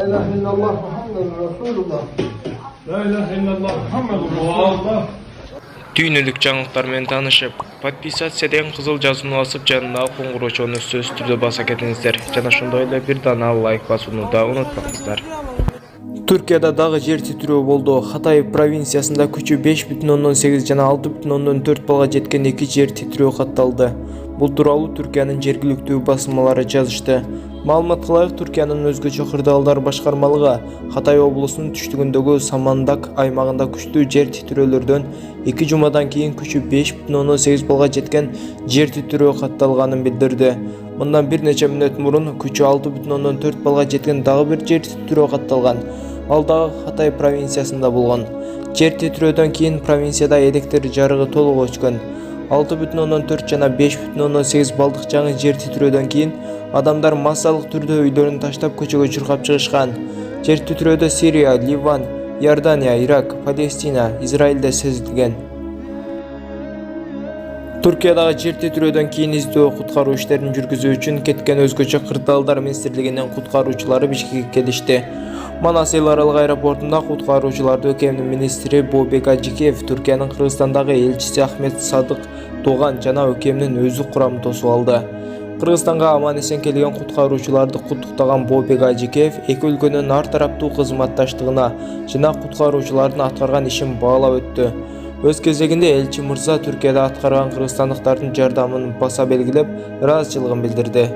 ilahe illallah Muhammedur Resulullah. La ilahe illallah Muhammedur Resulullah. Түйінілік жаңылықтармен танышып, подписациядан қызыл жазуны басып, жанындағы қоңыраушаны сөз түрде баса кетіңіздер. Жана ошондой эле бир дана лайк басууну да унутпаңыздар. Түркияда дагы жер титирөө болду. Хатay провинциясында күчү 5,8 жана 6,4 балга жеткен 2 жер титирөө катталды. Бул тууралуу Түркиянын жергиликтүү басылмалары жазышты. Маалыматка ылайык, Түркиянын өзгөчө кырдаалдар башкармалыгы Хатay облусунун түштүгүндөгү Самандак аймагында күчтүү жер титирөөлөрдөн 2 жумадан кийин күчү 5,8 балга жеткен жер титирөө катталганын билдирди. Мындан бир нече мүнөт мурун күчү 6,4 балга жеткен дагы бир жер титирөө катталган. Ал дагы Хатay провинциясында болгон. Жер титирөөдөн кийин провинцияда электр жарыгы толук өчкөн. 6,4 жана 5,8 балдык жаңы жер титирөөдөн кийин адамдар массалык түрдө үйлөрүн таштап көчөгө чуркап чыгышкан. Жер титирөөдө Сирия, Ливан, Иордания, Ирак, Палестина, Израилде сезилген. Түркиядагы жер титирөөдөн кийин издөө куткаруу иштерин жүргүзүү үчүн кеткен өзгөчө кырдаалдар министрлигинин куткаруучулары Бишкекке келишти. Манас эл аралык аэропортунда куткаруучуларды ÖKM'nin министри Бобек Ажикеев, Түркиянын Кыргызстандагы элчиси Ахмет Садык Тоган жана ÖKM'nin өздүк курамын тосуп алды. Кыргызстанга аман-эсен келген куткаруучуларды куттуктаган Бобек Ажикеев эки өлкөнүн ар тараптуу кызматташтыгына жана куткаруучулардын аткарган ишин баалап өттү. Өз кезегинде элчи мырза Түркияда аткарган кыргызстандыктардын жардамын баса белгилеп, ыраазычылыгын билдирди.